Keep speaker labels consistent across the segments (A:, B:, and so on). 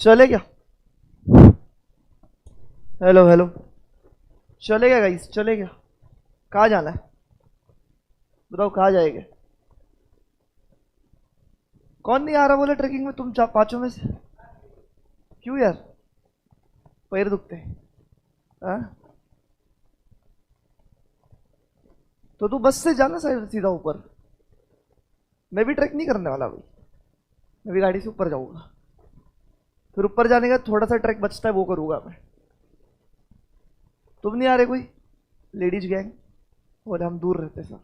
A: चले क्या? Hello hello, चले क्या गाइस? चले क्या? कहाँ जाना है बताओ, कहाँ जाएंगे? कौन नहीं आ रहा बोले ट्रैकिंग में? तुम पांचों में से क्यों यार? पैर दुखते हैं? हाँ? तो तू बस से जाना सीधा ऊपर। मैं भी ट्रैक नहीं करने वाला भाई, मैं भी गाड़ी से ऊपर जाऊंगा। फिर ऊपर जाने का थोड़ा सा ट्रैक बचता है, वो करूंगा मैं। तुम नहीं आ रहे कोई? लेडीज गैंग और हम दूर रहते सर।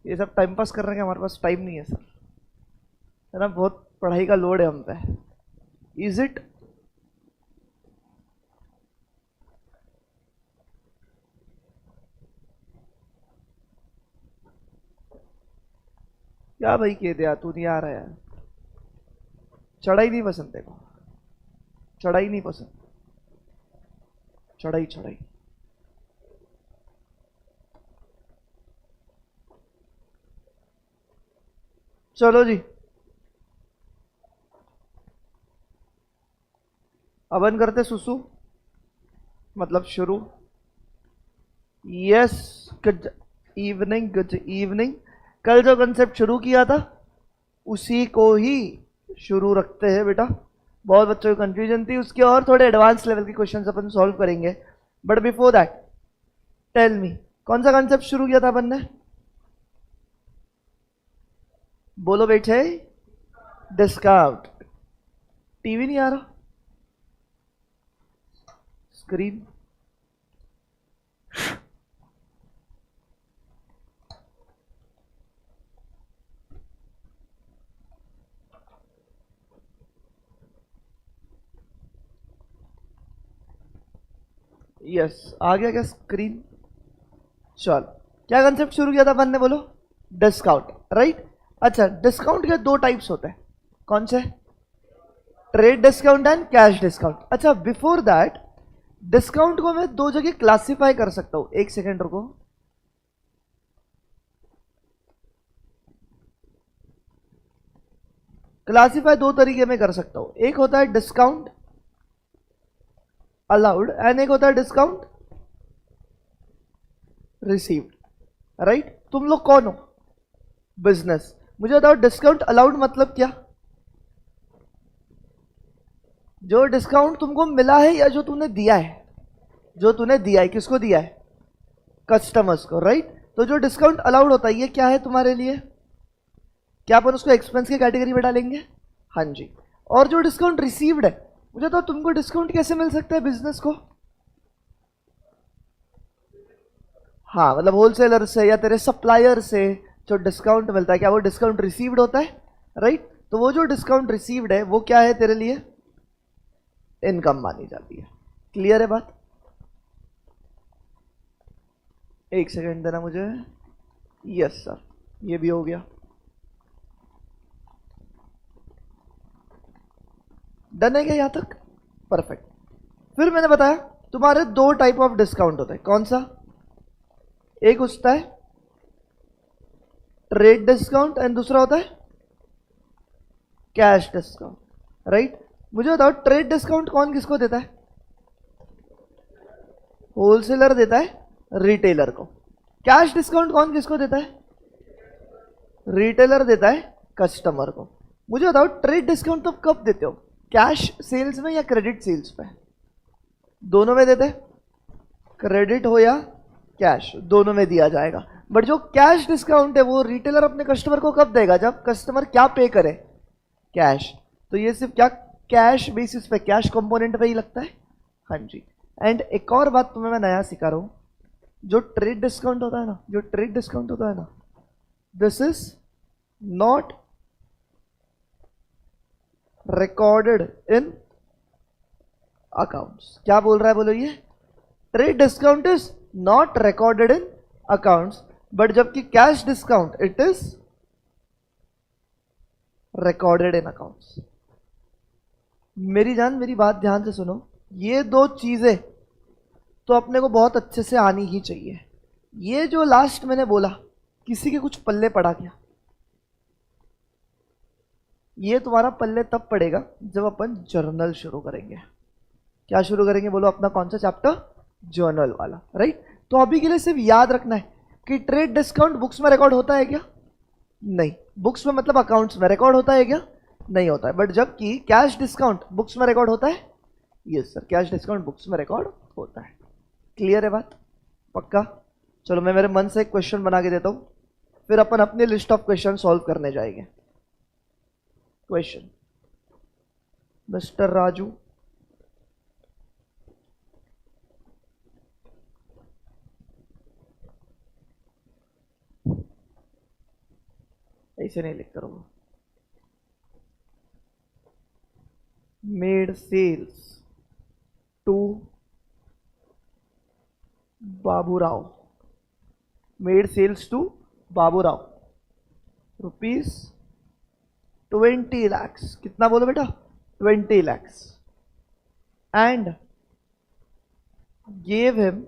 A: ये सब टाइम पास करने का हमारे पास टाइम नहीं है सर, है ना? बहुत पढ़ाई का लोड है हम पे। Is it? क्या भाई कह दिया तू नहीं आ रहा यार? चढ़ाई नहीं पसंद तेरे को? चढ़ाई नहीं पसंद? चढ़ाई चढ़ाई। चलो जी, अपन करते सुसु, मतलब शुरू। Yes, good evening, good evening. कल जो कंसेप्ट शुरू किया था उसी को ही शुरू रखते हैं बेटा। बहुत बच्चों को कंफ्यूजन थी, उसके और थोड़े एडवांस लेवल के क्वेश्चंस अपन सॉल्व करेंगे। But before that tell me, कौन सा कंसेप्ट शुरू किया था अपन ने? बोलो बेटे। डिस्काउंट। टीवी नहीं आ रहा, स्क्रीन। यस, आ गया क्या स्क्रीन? चल, क्या कंसेप्ट शुरू किया था अपन ने? बोलो। Discount, right? अच्छा, डिस्काउंट के दो टाइप्स होते हैं, कौन से? Trade discount and cash discount. अच्छा, बिफोर दैट डिस्काउंट को मैं दो जगह क्लासिफाई कर सकता हूं। एक सेकेंड रुको। क्लासिफाई दो तरीके में कर सकता हूं। एक होता है डिस्काउंट अलाउड एंड एक होता है डिस्काउंट रिसीव्ड, राइट? तुम लोग कौन हो? बिजनेस। मुझे बताओ डिस्काउंट अलाउड मतलब क्या? जो डिस्काउंट तुमको मिला है या जो तूने दिया है? जो तूने दिया है, किसको दिया है? कस्टमर्स को, राइट? तो जो डिस्काउंट अलाउड होता है ये क्या है तुम्हारे लिए? क्या अपन उसको एक्सपेंस की कैटेगरी में डालेंगे? हाँ जी। और जो डिस्काउंट रिसीव्ड है, मुझे तो तुमको डिस्काउंट कैसे मिल सकता है बिजनेस को? हाँ, मतलब होलसेलर से या तेरे सप्लायर से जो डिस्काउंट मिलता है, क्या वो डिस्काउंट रिसीव्ड होता है? राइट? तो वो जो डिस्काउंट रिसीव्ड है वो क्या है तेरे लिए? इनकम मानी जाती है। क्लियर है बात? एक सेकेंड देना मुझे। यस सर, ये भी हो गया। डन है क्या यहां तक? परफेक्ट। फिर मैंने बताया तुम्हारे दो टाइप ऑफ डिस्काउंट होते हैं, कौन सा? एक होता है ट्रेड डिस्काउंट एंड दूसरा होता है कैश डिस्काउंट, राइट? मुझे बताओ ट्रेड डिस्काउंट कौन किसको देता है? होलसेलर देता है रिटेलर को। कैश डिस्काउंट कौन किसको देता है? रिटेलर देता है कस्टमर को। मुझे बताओ ट्रेड डिस्काउंट तो कब देते हो? कैश सेल्स में या क्रेडिट सेल्स पे? दोनों में देते हैं। क्रेडिट हो या कैश, दोनों में दिया जाएगा। बट जो कैश डिस्काउंट है वो रिटेलर अपने कस्टमर को कब देगा? जब कस्टमर क्या पे करे? कैश। तो ये सिर्फ क्या कैश बेसिस पे, कैश कंपोनेंट पे ही लगता है? हाँ जी। एंड एक और बात तुम्हें मैं नया सिखा रहा हूं, जो ट्रेड डिस्काउंट होता है ना, जो ट्रेड डिस्काउंट होता है ना, this is not recorded in accounts. क्या बोल रहा है बोलो ये? Trade discount is not recorded in accounts, but जबकि cash discount it is recorded in accounts. मेरी जान, मेरी बात ध्यान से सुनो। ये दो चीजें तो अपने को बहुत अच्छे से आनी ही चाहिए। ये जो लास्ट मैंने बोला, किसी के कुछ पल्ले पड़ा क्या? ये तुम्हारा पल्ले तब पड़ेगा जब अपन जर्नल शुरू करेंगे। क्या शुरू करेंगे बोलो? अपना कौन सा चैप्टर? जर्नल वाला, राइट। तो अभी के लिए सिर्फ याद रखना है कि ट्रेड डिस्काउंट बुक्स में रिकॉर्ड होता है क्या? नहीं। बुक्स में मतलब अकाउंट्स में रिकॉर्ड होता है क्या? नहीं होता है। बट जबकि कैश डिस्काउंट बुक्स में रिकॉर्ड होता है। Yes sir, cash discount books में रिकॉर्ड होता है। क्लियर है बात? पक्का? चलो मैं मेरे मन से एक क्वेश्चन बना के देता हूं, फिर अपन अपनी लिस्ट ऑफ क्वेश्चन सॉल्व करने जाएंगे। क्वेश्चन, मिस्टर राजू, ऐसे नहीं लिखता रहो, made sales to Baburao, made sales to Baburao rupees 20 lakhs। कितना बोलो बेटा? 20 lakhs। And gave him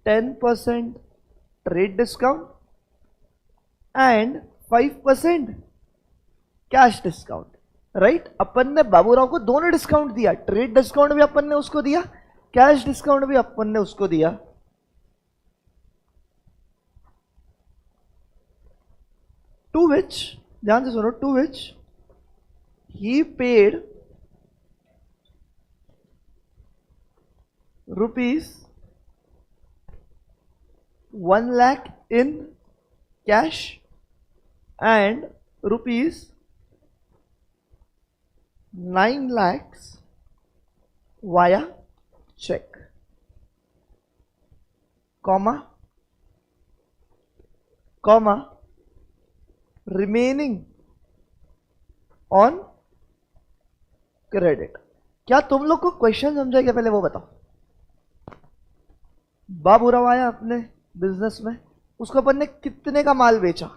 A: 10% trade discount and 5% cash discount, right. अपन ने बाबूराव को दोनों डिस्काउंट दिया, ट्रेड डिस्काउंट भी अपन ने उसको दिया, कैश डिस्काउंट भी अपन ने उसको दिया। टू विच, ध्यान से सुनो, to which he paid ₹1 lakh in cash and ₹9 lakhs via check, comma remaining on credit। क्या तुम लोग को क्वेश्चन समझा क्या? पहले वो बताओ। बाबूराव आया अपने बिजनेस में, उसको अपन ने कितने का माल बेचा?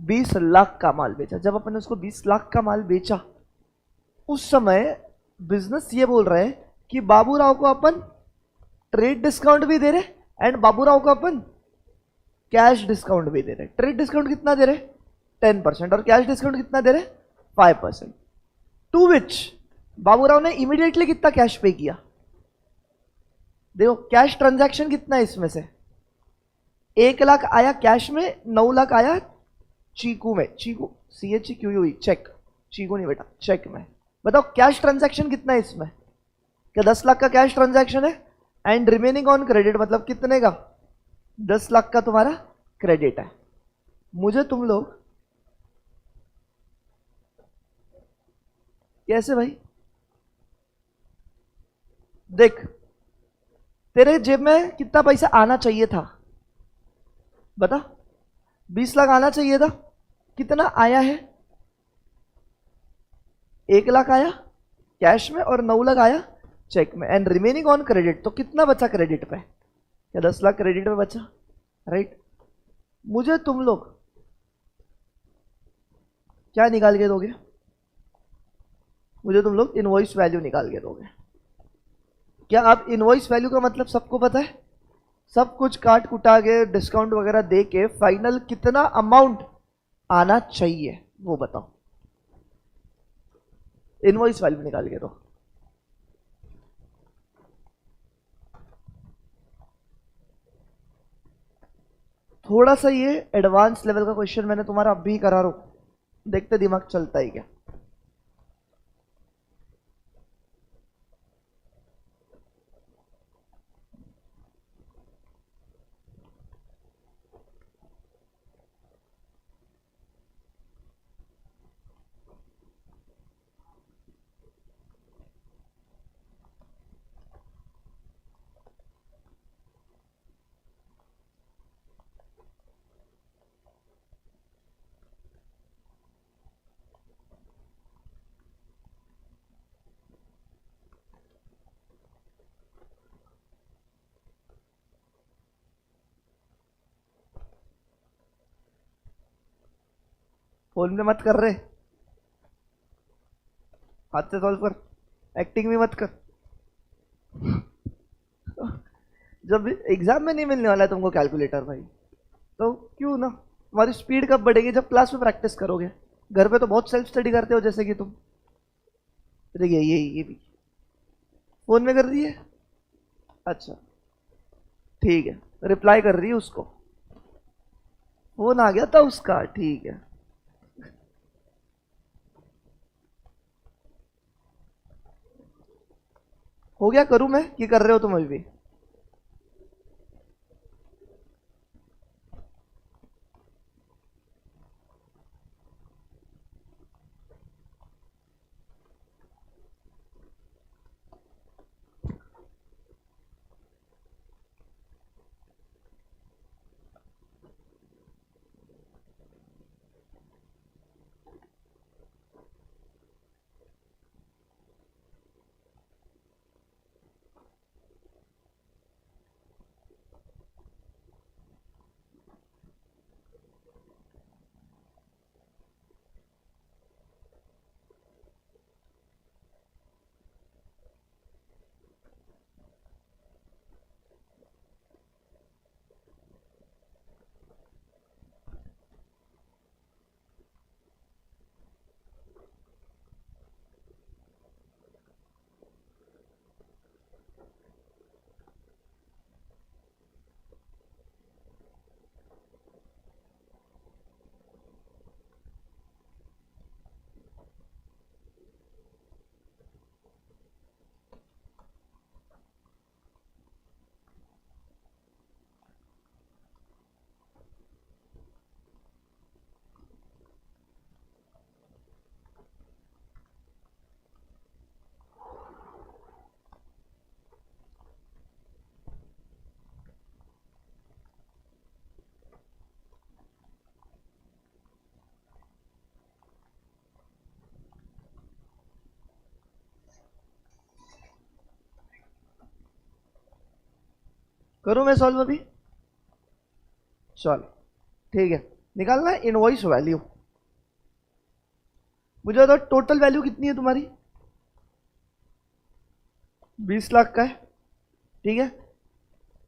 A: 20 लाख का माल बेचा। जब अपन ने उसको 20 लाख का माल बेचा, उस समय बिजनेस ये बोल रहे हैं कि बाबूराव को अपन ट्रेड डिस्काउंट भी दे रहे एंड बाबूराव को अपन कैश डिस्काउंट भी दे रहे। ट्रेड डिस्काउंट कितना दे रहे? 10% और कैश डिस्काउंट कितना दे रहे? 5%। टू विच बाबूराव ने इमीडिएटली कितना कैश पे किया? देखो कैश ट्रांजैक्शन कितना है इसमें से? 1 लाख आया कैश में, 9 लाख आया चीकू में, चीकू CHEQUE, चेक, चीकू नहीं बेटा, चेक में। बताओ कैश ट्रांजैक्शन कितना है इसमें? क्या 10 लाख का कैश ट्रांजैक्शन है एंड रिमेनिंग ऑन क्रेडिट, मतलब कितने का? 10 लाख का तुम्हारा क्रेडिट है। मुझे तुम लोग कैसे भाई? देख, तेरे जेब में कितना पैसा आना चाहिए था? बता। 20 लाख आना चाहिए था, कितना आया है? 1 लाख आया कैश में और 9 लाख आया चेक में एंड रिमेनिंग ऑन क्रेडिट। तो कितना बचा क्रेडिट पे? क्या 10 लाख क्रेडिट पे बचा, राइट। मुझे तुम लोग क्या निकाल के दोगे? मुझे तुम लोग इनवॉइस वैल्यू निकाल के दोगे। क्या आप इनवॉइस वैल्यू का मतलब सबको पता है? सब कुछ काट कुटा के डिस्काउंट वगैरह दे के फाइनल कितना अमाउंट आना चाहिए वो बताओ। इनवॉइस वैल्यू निकाल के दो। थोड़ा सा ये एडवांस लेवल का क्वेश्चन मैंने तुम्हारा अभी करा रहा हूं, देखते दिमाग चलता ही क्या। फोन में मत कर रहे, हाथ से सॉल्व कर, एक्टिंग भी मत कर। जब एग्जाम में नहीं मिलने वाला है तुमको कैलकुलेटर भाई, तो क्यों ना? तुम्हारी स्पीड कब बढ़ेगी? जब क्लास में प्रैक्टिस करोगे। घर पे तो बहुत सेल्फ स्टडी करते हो जैसे कि तुम। देखिए ये भी फोन में कर दिए। अच्छा ठीक है, रिप्लाई कर रही है उसको, फोन आ गया था उसका, ठीक है। हो गया, करूं मैं कि कर रहे हो तुम अभी भी? करूं मैं सॉल्व अभी? चलो ठीक है, निकालना है इनवॉइस वैल्यू। मुझे बताओ टोटल वैल्यू कितनी है तुम्हारी? 20 लाख का है, ठीक है।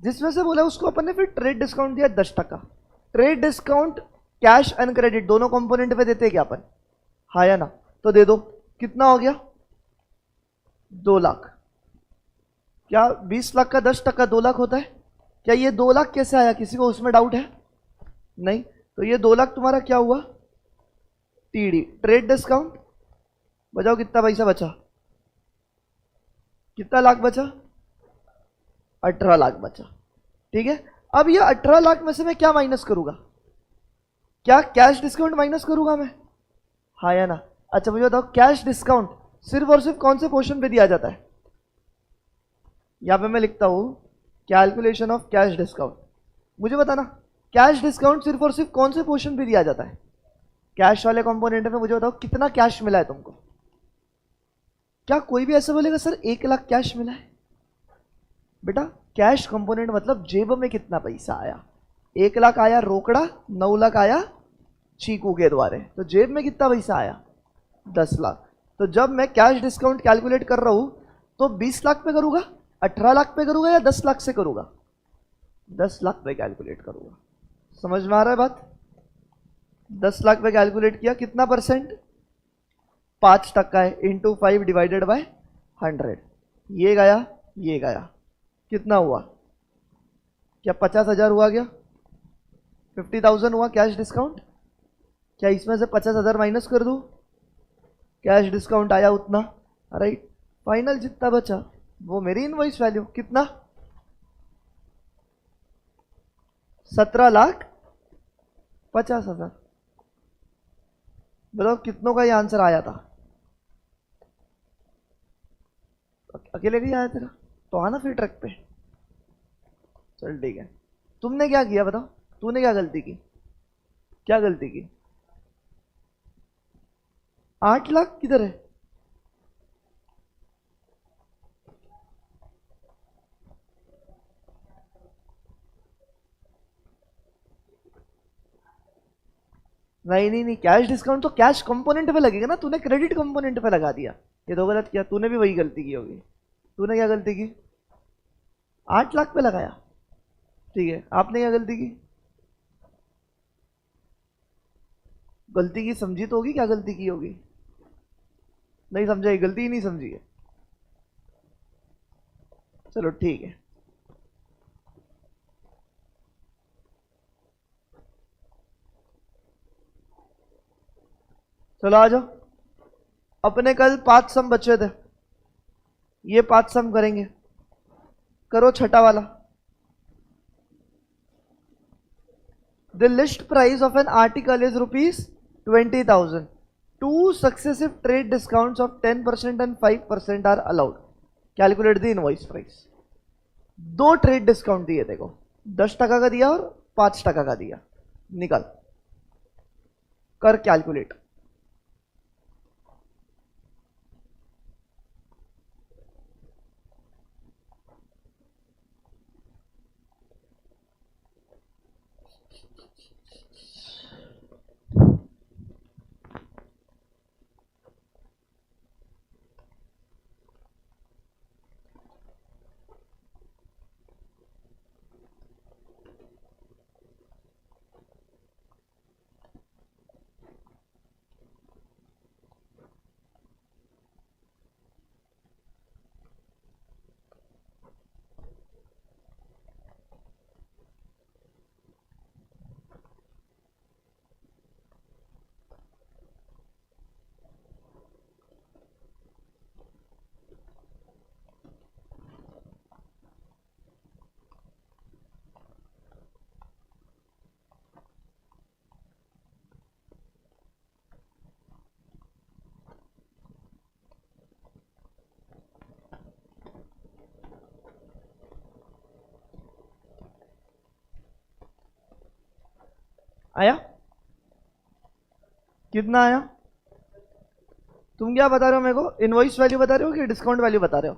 A: जिसमें से बोला उसको अपन ने फिर ट्रेड डिस्काउंट दिया 10%। Trade discount cash and credit दोनों कंपोनेंट पे देते हैं क्या अपन? हाँ या ना? तो दे दो। कितना हो गया? 2 लाख। क्या 20 लाख का 10% 2 लाख होता है? क्या ये 2 लाख कैसे आया? किसी को उसमें डाउट है? नहीं। तो ये 2 लाख तुम्हारा क्या हुआ? TD, trade discount. बचाओ कितना पैसा बचा? कितना लाख बचा? 18 लाख बचा, ठीक है। अब ये 18 लाख में से मैं क्या माइनस करूंगा? क्या कैश डिस्काउंट माइनस करूंगा मैं? हाँ या ना? अच्छा मुझे बताओ कैश डिस्काउंट सिर्फ और सिर्फ कौन से पोर्शन पे दिया जाता है? यहां पे मैं लिखता हूं कैलकुलेशन ऑफ कैश डिस्काउंट। मुझे बताना कैश डिस्काउंट सिर्फ और सिर्फ कौन से पोर्शन पे दिया जाता है? कैश वाले कंपोनेंट में मुझे बताओ कितना कैश मिला है तुमको? क्या कोई भी ऐसा बोलेगा सर 1 लाख कैश मिला है? बेटा कैश कंपोनेंट मतलब जेब में कितना पैसा आया। 1 लाख आया रोकड़ा, 9 लाख आया चीकू के द्वारे, तो जेब में कितना पैसा आया? 10 लाख। तो जब मैं कैश डिस्काउंट कैलकुलेट कर रहा हूं तो 20 लाख पे करूंगा, 18 लाख पे करूंगा या 10 लाख से करूंगा? 10 लाख पे कैलकुलेट करूंगा। समझ में आ रहा है बात? 10 लाख पे कैलकुलेट किया, कितना परसेंट? 5% है, इंटू 5 डिवाइडेड बाय 100। ये गया, ये गया, कितना हुआ? क्या 50,000 हुआ? क्या 50,000 हुआ कैश डिस्काउंट? क्या इसमें से 50,000 माइनस कर दूं? कैश डिस्काउंट आया उतना, राइट। फाइनल जितना बचा वो मेरी इनवॉइस वैल्यू, कितना? 17,50,000। बताओ कितनों का ये आंसर आया था? अकेले का ही आया तेरा? तो आना फिर ट्रक पे। चल ठीक है। तुमने क्या किया बताओ? तूने क्या गलती की? क्या गलती की? 8 लाख किधर है? नहीं नहीं नहीं, कैश डिस्काउंट तो कैश कंपोनेंट पे लगेगा ना, तूने क्रेडिट कंपोनेंट पे लगा दिया। ये तो गलत किया तूने, भी वही गलती की होगी। तूने क्या गलती की? 8 लाख पे लगाया, ठीक है। आपने क्या गलती की? गलती की समझी तो होगी, क्या गलती की होगी? नहीं समझाई, गलती ही नहीं समझी है। चलो ठीक है, चलो आ जाओ। अपने कल 5 सम बचे थे, ये 5 सम करेंगे। करो छठा वाला। The list price of an article is ₹20,000. Two successive trade discounts of 10% and 5% are allowed. Calculate the invoice price. दो ट्रेड डिस्काउंट दिए देखो, 10% का दिया और 5% का दिया। निकल कर कैलकुलेट। आया? कितना आया? तुम क्या बता रहे हो मेरे को? इनवॉइस वैल्यू बता रहे हो कि डिस्काउंट वैल्यू बता रहे हो?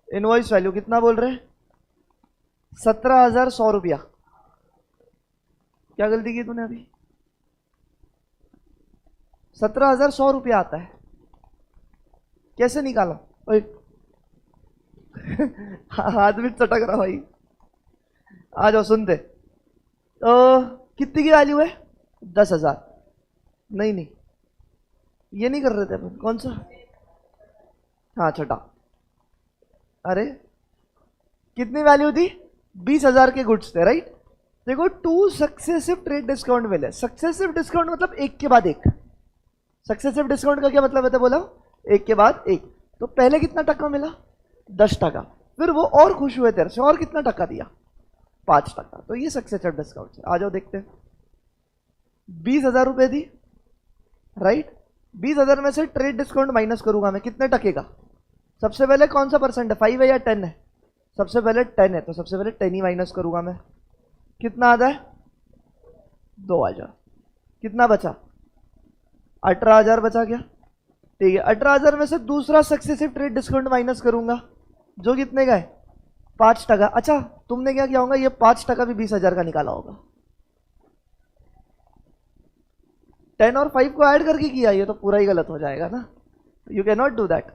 A: इनवॉइस वैल्यू कितना बोल रहे हैं? 17,100 रुपया। क्या गलती की तूने अभी? 17,100 रुपया आता है, कैसे निकाला? ओए हाथ भी चटक रहा भाई। आ जाओ सुनते। तो कितनी की वैल्यू है? 10,000। नहीं नहीं, ये नहीं कर रहे थे अपन। कौन सा? हाँ छठा। अरे कितनी वैल्यू थी? 20,000 के गुड्स थे, राइट? देखो, टू सक्सेसिव ट्रेड डिस्काउंट मिले। सक्सेसिव डिस्काउंट मतलब एक के बाद एक। सक्सेसिव डिस्काउंट का क्या मतलब है? बोला एक के बाद एक। तो पहले कितना टक्का मिला? 10%। फिर वो और खुश हुए तेरे से और कितना टक्का दिया? 5%। तो ये सक्सेसिव डिस्काउंट है। आ जाओ देखते हैं। 20,000 रुपए दी, राइट? 20,000 में से ट्रेड डिस्काउंट माइनस करूंगा मैं, कितने टके का? सबसे पहले कौन सा परसेंट है, 5 है या 10 है? सबसे पहले 10 है, तो सबसे पहले 10 ही माइनस करूंगा मैं। कितना आता है? 2,000। कितना बचा? 18,000 बचा क्या? ठीक है, 18,000 में से दूसरा सक्सेसिव ट्रेड डिस्काउंट माइनस करूंगा, जो कितने का है? 5%। अच्छा, तुमने क्या किया होगा? ये 5% भी 20,000 का निकाला होगा। 10 और 5 को ऐड करके किया, ये तो पूरा ही गलत हो जाएगा ना। You can not do that.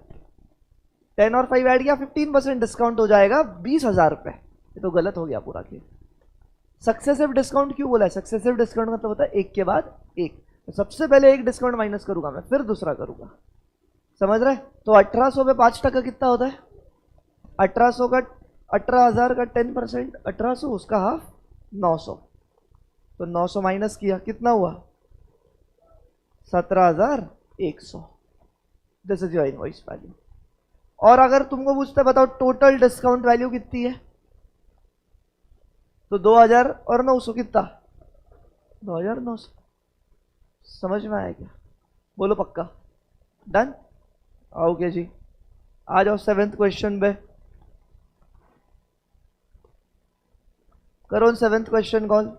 A: 10 और 5 ऐड किया, 15% डिस्काउंट हो जाएगा 20,000 रुपए। ये तो गलत हो गया पूरा खेल। सक्सेसिव डिस्काउंट क्यों बोला है? सक्सेसिव डिस्काउंट मतलब होता है एक के बाद एक। तो सबसे पहले एक डिस्काउंट माइनस करूंगा मैं, फिर दूसरा करूंगा। समझ रहे? तो 1800 पे 5% कितना होता है? 1800 का 18,000 का 10%, 1800, उसका हाफ 900। तो 900 माइनस किया, कितना हुआ? 17,100। This is your invoice value. और अगर तुमको पूछते बताओ टोटल डिस्काउंट वैल्यू कितनी है, तो 2,000 और 900 कितना? 2,900। समझ में आया क्या? बोलो पक्का? डन? ओके जी, आ जाओ 7th क्वेश्चन पे। करो 7th question call.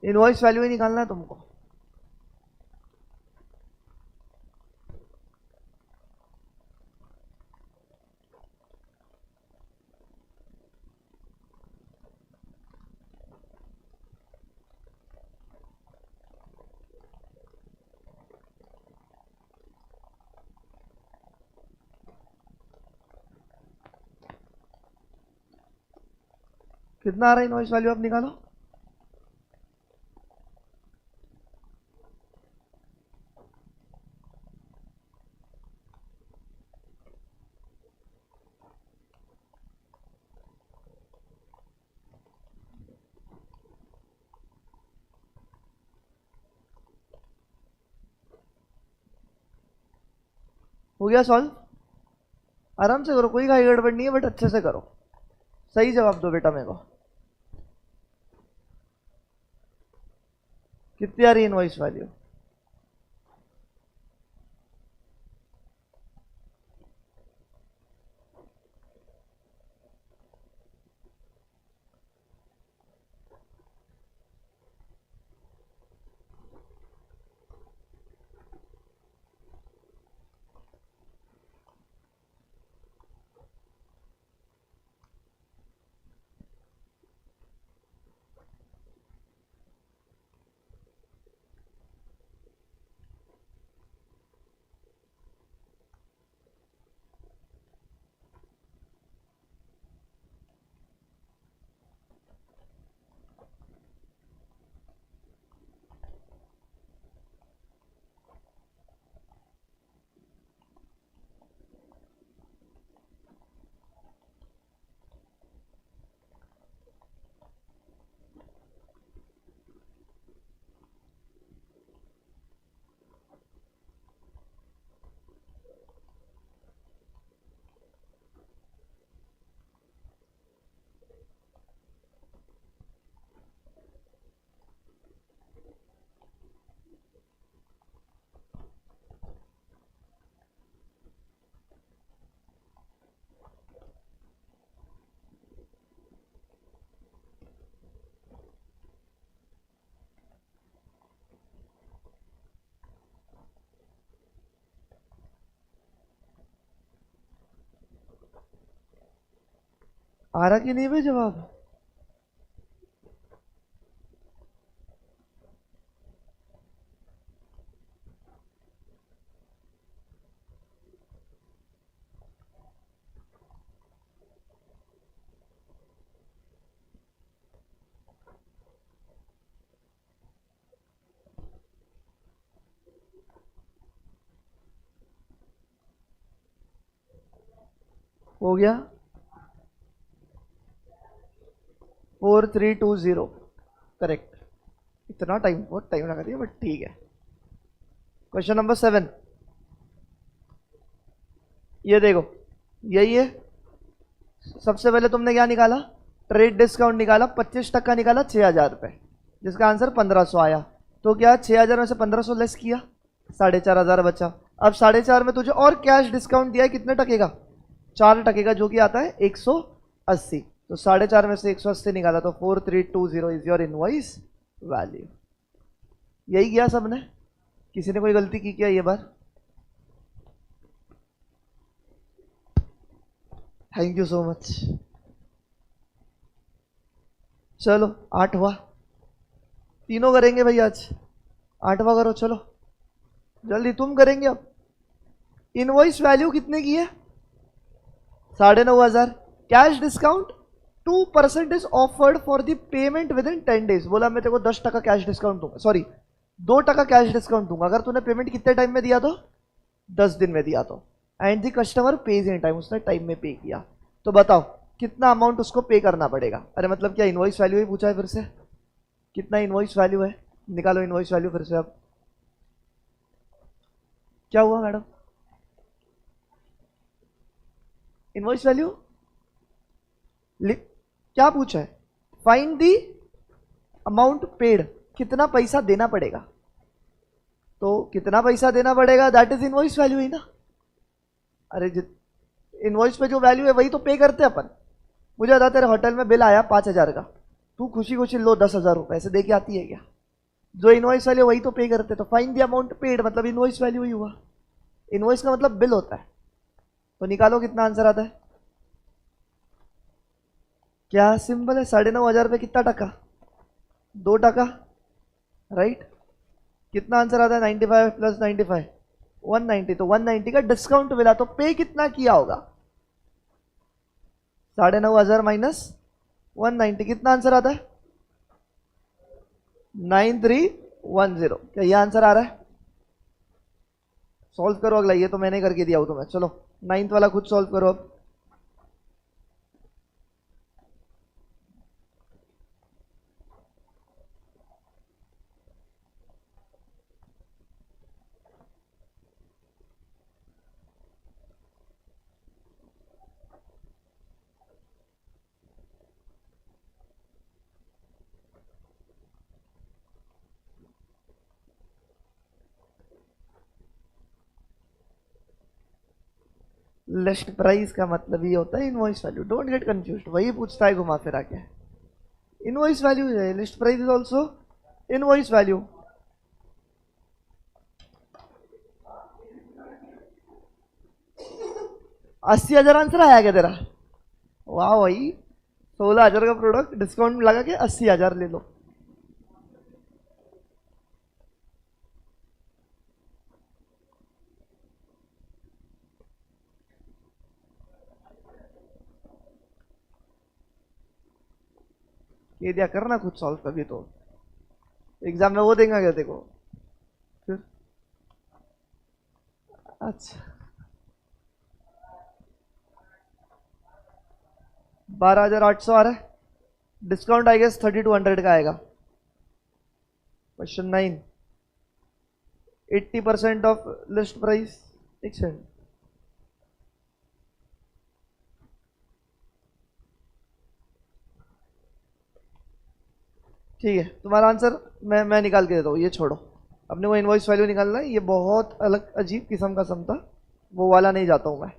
A: Invoice value ही निकालना है तुमको। कितना आ रहा है इनवॉइस वैल्यू, आप निकालो। हो गया सॉल्व? आराम से करो, कोई घाई गड़बड़ नहीं है, बट अच्छे से करो। सही जवाब दो बेटा मेरे को। कितनी आ रही इनवॉइस वैल्यू? आ रहा कि नहीं भाई जवाब? हो गया 4320 करेक्ट। इतना टाइम, बहुत टाइम लगा दिया, बट ठीक है। क्वेश्चन नंबर 7, ये देखो, यही है। सबसे पहले तुमने क्या निकाला? ट्रेड डिस्काउंट निकाला, 25% निकाला, 6000 रुपये, जिसका आंसर 1500 आया। तो क्या 6000 में से 1500 लेस किया, 4500 बचा। अब 4500 में तुझे और कैश डिस्काउंट दिया है, कितने टके का? 4% का, जो कि आता है 180। तो 4.5 में से 180 निकाला, तो 4320 इज योर इनवॉइस वैल्यू। यही किया सबने? किसी ने कोई गलती की क्या ये बार? Thank you so much. चलो 8 हुआ, तीनों करेंगे भाई आज। 8वां करो, चलो जल्दी, तुम करेंगे अब। इनवॉइस वैल्यू कितने की है? 9,500। Cash discount 2% is offered for the payment with in 10 days. बोला मैं तेरे को 10% कैश डिस्काउंट दूंगा, सॉरी 2% कैश डिस्काउंट दूंगा अगर तूने पेमेंट कितने टाइम में दिया तो 10 दिन में दिया तो। And the customer page in time, उसने टाइम में पे किया। तो बताओ कितना अमाउंट उसको पे करना पड़ेगा? अरे मतलब क्या इनवॉइस वैल्यू ही पूछा है फिर से? कितना इनवॉइस वैल्यू है? निकालो इनवॉइस वैल्यू फिर से। अब क्या हुआ मैडम? इनवॉइस वैल्यू क्या पूछा है? फाइंड दी अमाउंट पेड, कितना पैसा देना पड़ेगा। तो कितना पैसा देना पड़ेगा, दैट इज इनवॉइस वैल्यू ही ना। अरे इनवॉइस पे जो वैल्यू है वही तो पे करते अपन। मुझे बता, तेरे होटल में बिल आया 5000 का, तू खुशी खुशी लो 10,000 रुपए ऐसे दे के आती है क्या? जो इनवॉइस वैल्यू वही तो पे करते। तो फाइंड दी अमाउंट पेड मतलब इनवॉइस वैल्यू ही हुआ। इनवॉइस का मतलब बिल होता है। तो निकालो कितना आंसर आता है। क्या सिंपल है, 9,500 रुपये, कितना टका? 2%, राइट। कितना आंसर आता है? 95 प्लस 95 190। तो 190 का डिस्काउंट मिला, तो पे कितना किया होगा? 9,500 माइनस 190, कितना आंसर आता है? 9310। क्या ये आंसर आ रहा है? सॉल्व करो अगला, ये तो मैंने करके दिया हूं तुम्हें। चलो 9th वाला खुद सॉल्व करो अब। लिस्ट प्राइस का मतलब ये होता है invoice value. Don't get confused, वही पूछता है घुमा फिरा के। इनवॉइस वैल्यू है, list price is also invoice value. अस्सी हजार आंसर आया क्या तेरा? वाह भाई, 16,000 का प्रोडक्ट डिस्काउंट लगा के 80,000 ले लो। ये दिया करना खुद सॉल्व कभी तो, एग्जाम में वो देंगे क्या देखो फिर। अच्छा 12,800 आ रहा है, डिस्काउंट आई गेस 3200 का आएगा। Question 9, 80% of list price. एक सेकंड, ठीक है तुम्हारा आंसर मैं निकाल के देता हूँ, ये छोड़ो। अपने को इनवॉइस वैल्यू निकालना है, ये बहुत अलग अजीब किस्म का सम था, वो वाला नहीं जाता हूँ मैं।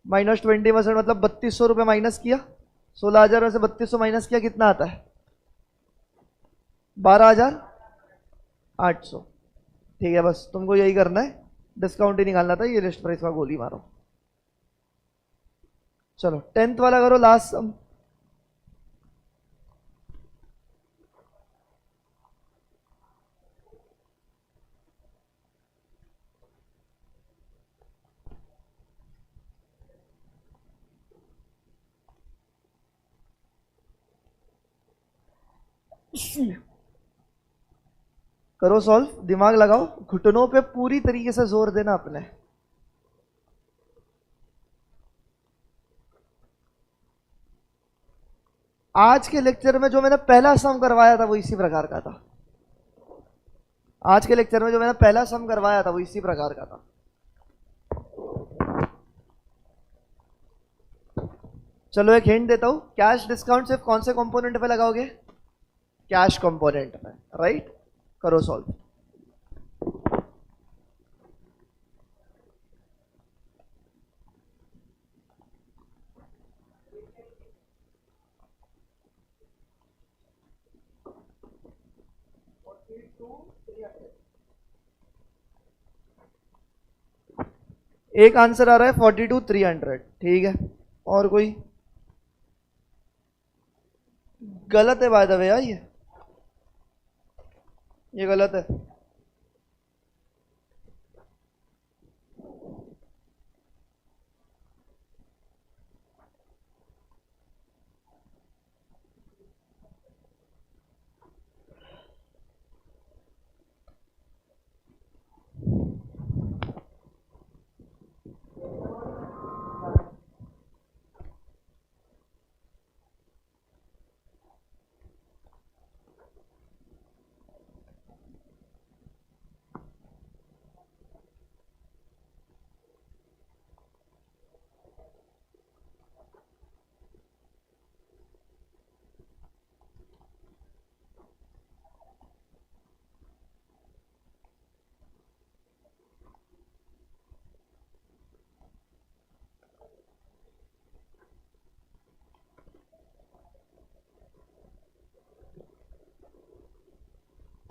A: -20% मतलब 3200 रुपये माइनस किया, 16,000 में से 3200 माइनस किया, कितना आता है? 12,800। ठीक है, बस तुमको यही करना है, डिस्काउंट ही निकालना था, ये लिस्ट प्राइस का गोली मारो। चलो 10th वाला करो, लास्ट सम। करो सॉल्व, दिमाग लगाओ, घुटनों पे पूरी तरीके से जोर देना अपने। आज के लेक्चर में जो मैंने पहला सम करवाया था वो इसी प्रकार का था। आज के लेक्चर में जो मैंने पहला सम करवाया था वो इसी प्रकार का था। चलो एक हिंट देता हूं, कैश डिस्काउंट सिर्फ कौन से कंपोनेंट पे लगाओगे? कैश कंपोनेंट पे, राइट? करो सॉल्व। एक आंसर आ रहा है 42,300, ठीक है। और कोई? गलत है बाय द वे यार, ये गलत है।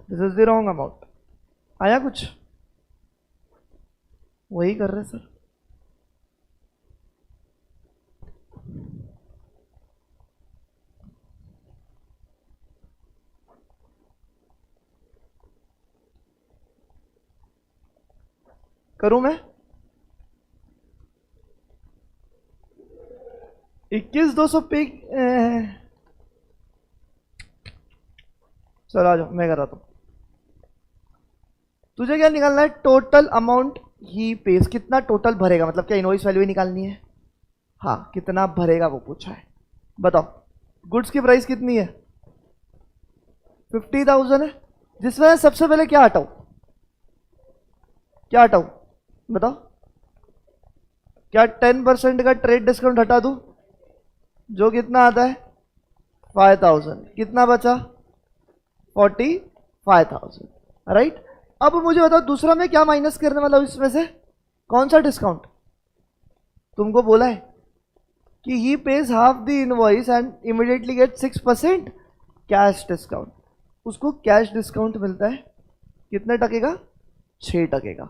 A: This is the wrong amount. आया कुछ? वही कर रहे सर। करूं मैं? 21,200 पे चलो आ जाओ, मैं कराता हूँ। तुझे क्या निकालना है? टोटल अमाउंट ही पेज, कितना टोटल भरेगा, मतलब क्या इनवॉइस वैल्यू ही निकालनी है? हाँ, कितना भरेगा वो पूछा है। बताओ, गुड्स की प्राइस कितनी है? 50,000 है, जिसमें सबसे पहले क्या हटाऊं? क्या हटाऊं बताओ? क्या 10% का ट्रेड डिस्काउंट हटा दूं, जो कितना आता है 5,000, कितना बचा 45,000, राइट। अब मुझे बताओ दूसरा मैं क्या माइनस करने वाला हूं इसमें से, कौन सा डिस्काउंट? तुमको बोला है कि he pays half the invoice and immediately get 6% cash discount. उसको कैश डिस्काउंट मिलता है कितने टके का? 6% का।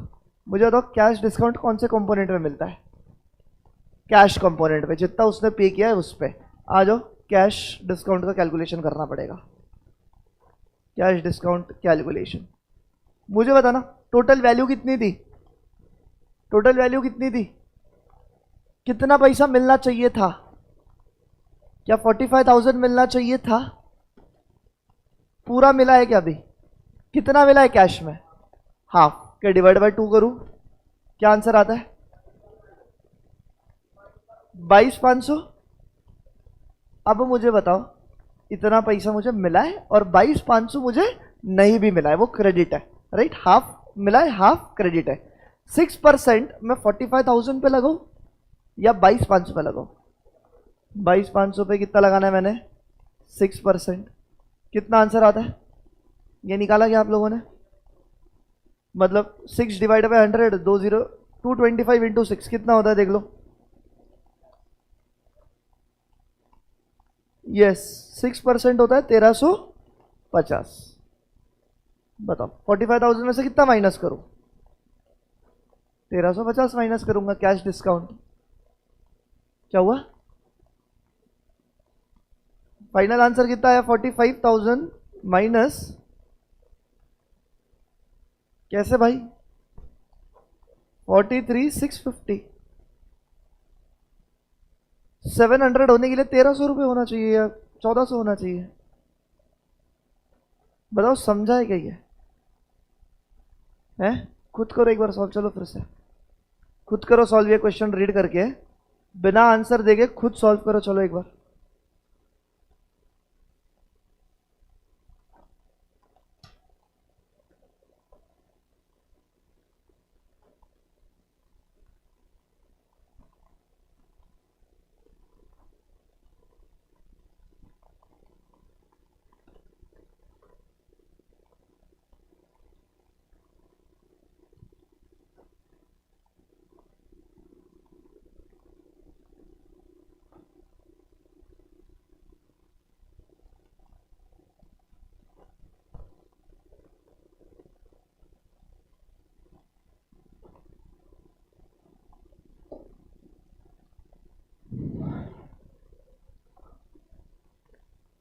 A: मुझे बताओ कैश डिस्काउंट कौन से कंपोनेंट में मिलता है? कैश कंपोनेंट पे, जितना उसने पे किया है उस पे। आ जाओ, कैश डिस्काउंट का कैलकुलेशन करना पड़ेगा। कैश डिस्काउंट कैलकुलेशन, मुझे बताना टोटल वैल्यू कितनी थी? टोटल वैल्यू कितनी थी? कितना पैसा मिलना चाहिए था? क्या 45,000 मिलना चाहिए था? पूरा मिला है क्या अभी? कितना मिला है कैश में? हाफ। क्या डिवाइड बाय 2 करूं, क्या आंसर आता है? 22,500। अब मुझे बताओ, इतना पैसा मुझे मिला है और 22,500 मुझे नहीं भी मिला है, वो क्रेडिट है, राइट। हाफ मिला है, हाफ क्रेडिट है। 6% मैं 45,000 पे लगाऊं या 22,500 पे लगाऊं? 22,500 पे कितना लगाना है मैंने? 6%। कितना आंसर आता है? ये निकाला क्या आप लोगों ने? मतलब 6 डिवाइड बाई 100, 225 इंटू 6 कितना होता है देख लो। यस, 6% होता है 1350। बताओ 45,000 में से कितना माइनस करूं? 1350 माइनस करूंगा कैश डिस्काउंट। क्या हुआ? फाइनल आंसर कितना आया? 45,000 माइनस, कैसे भाई? 43,650। 700 होने के लिए 1,300 रुपये होना चाहिए या 1,400 होना चाहिए? बताओ समझा है क्या ये? है? खुद करो एक बार सॉल्व, चलो फिर से खुद करो सॉल्व, ये क्वेश्चन रीड करके बिना आंसर देके खुद सॉल्व करो, चलो एक बार।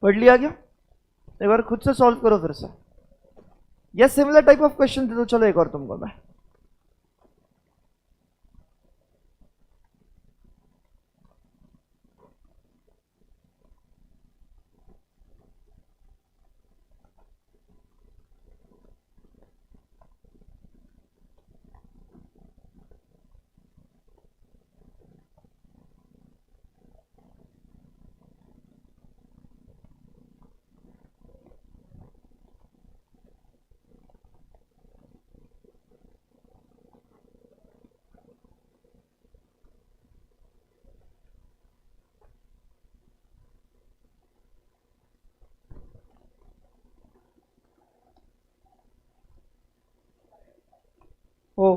A: पढ़ लिया क्या? एक बार खुद से सॉल्व करो फिर से, या सिमिलर टाइप ऑफ क्वेश्चन दे दो, चलो एक और तुमको मैं। ओ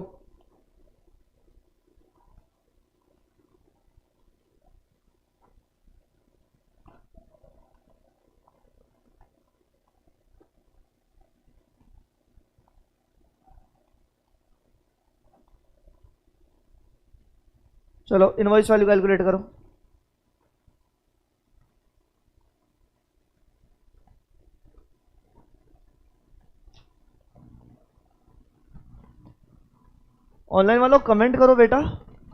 A: चलो इनवॉइस वैल्यू कैलकुलेट करो। ऑनलाइन वालों कमेंट करो बेटा,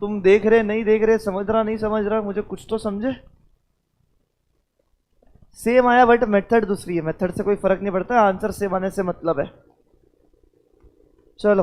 A: तुम देख रहे नहीं देख रहे, समझ रहा नहीं समझ रहा, मुझे कुछ तो समझे। सेम आया बट मेथड दूसरी है, मेथड से कोई फर्क नहीं पड़ता, आंसर सेम आने से मतलब है। चलो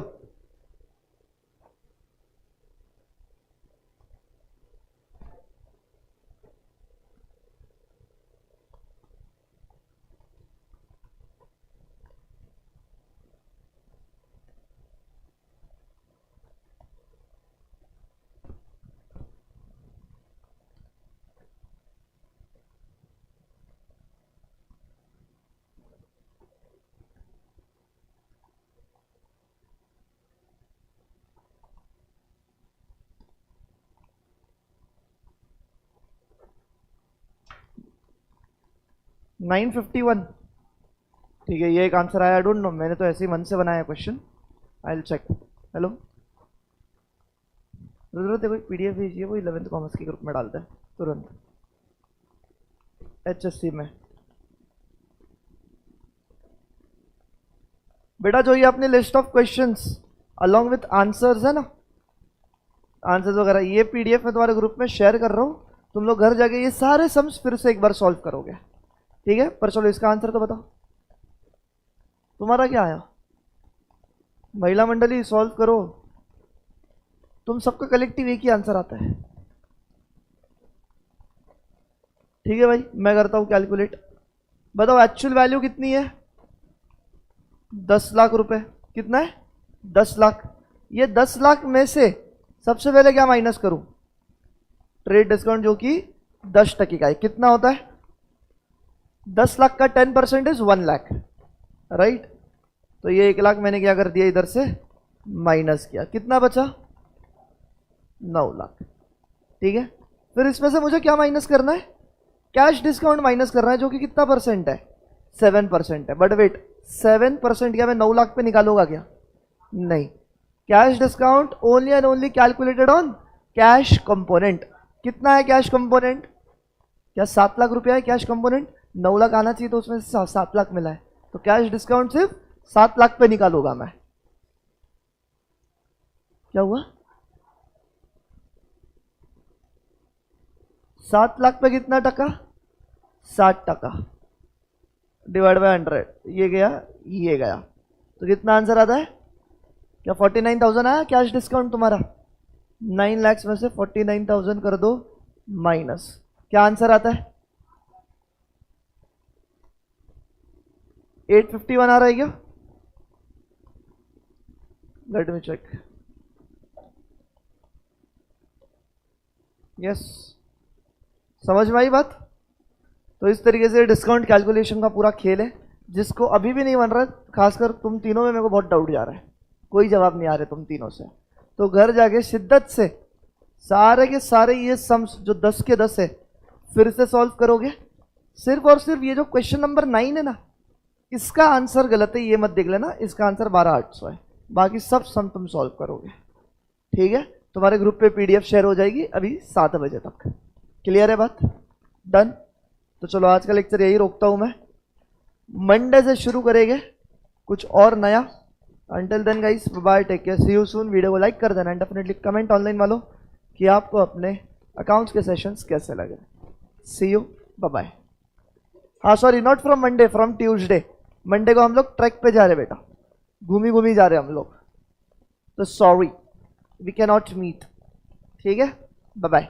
A: नाइन 51, ठीक है, ये एक आंसर आया। आई डोंट नो, मैंने तो ऐसे ही मन से बनाया question. I will check. Hello Rudra, देखो पीडीएफ भेजिए, वो 11th कॉमर्स के ग्रुप में डालता है तुरंत HSC में। बेटा जो ये अपनी list of questions along with answers है ना, आंसर्स वगैरह, ये पीडीएफ में तुम्हारे ग्रुप में शेयर कर रहा हूँ। तुम लोग घर जाके ये सारे सम्स फिर से एक बार सॉल्व करोगे, ठीक है? पर चलो इसका आंसर तो बताओ, तुम्हारा क्या आया? महिला मंडली सॉल्व करो, तुम सबका कलेक्टिव एक ही आंसर आता है। ठीक है भाई, मैं करता हूं कैलकुलेट। बताओ एक्चुअल वैल्यू कितनी है? 10 लाख रुपए। कितना है? 10 लाख। ये 10 लाख में से सबसे पहले क्या माइनस करूं? ट्रेड डिस्काउंट, जो कि 10% का है। कितना होता है? 10 लाख का 10% इज 1 लाख, राइट? तो ये 1 लाख मैंने क्या कर दिया, इधर से माइनस किया। कितना बचा? 9 लाख। ठीक है, फिर इसमें से मुझे क्या माइनस करना है? कैश डिस्काउंट माइनस करना है, जो कि कितना परसेंट है? 7% है। बट वेट, 7% क्या मैं 9 लाख पे निकालूंगा क्या? नहीं। Cash discount only and only calculated on cash component. कितना है कैश कंपोनेंट? क्या 7 लाख रुपया है कैश कंपोनेंट? 9 लाख आना चाहिए, तो उसमें से 7 लाख मिला है, तो कैश डिस्काउंट सिर्फ 7 लाख पे निकालूंगा मैं। क्या हुआ? 7 लाख पे कितना टका? 60%, डिवाइड बाय 100। ये गया, ये गया, तो कितना आंसर आता है? क्या 49,000 आया कैश डिस्काउंट तुम्हारा? 9 लाख में से 49,000 कर दो माइनस, क्या आंसर आता है? 851 आ रहा है क्या? Let me check. यस, समझ में आई बात? तो इस तरीके से डिस्काउंट कैलकुलेशन का पूरा खेल है। जिसको अभी भी नहीं बन रहा, खासकर तुम तीनों में मेरे को बहुत डाउट जा रहा है, कोई जवाब नहीं आ रहे तुम तीनों से, तो घर जाके शिद्दत से सारे के सारे ये सम्स जो 10 के 10 है फिर से सॉल्व करोगे। सिर्फ और सिर्फ ये जो क्वेश्चन नंबर 9 है ना, इसका आंसर गलत है, ये मत देख लेना, इसका आंसर 12,800 है। बाकी सब सम तुम सॉल्व करोगे, ठीक है? तुम्हारे ग्रुप पे पीडीएफ शेयर हो जाएगी अभी 7 बजे तक। क्लियर है बात? डन। तो चलो आज का लेक्चर यही रोकता हूं मैं, मंडे से शुरू करेंगे कुछ और नया। Until then guys, bye, take care, see you soon. Video को लाइक कर देना, डेफिनेटली कमेंट ऑनलाइन वालों कि आपको अपने अकाउंट्स के सेशंस कैसे लगे। सी यू, बाय। हाँ sorry, not from Monday, from Tuesday. Monday को हम लोग ट्रैक पे जा रहे बेटा, घूमी घूमी जा रहे हम लोग, तो sorry we can not meet. ठीक है, बाय बाय।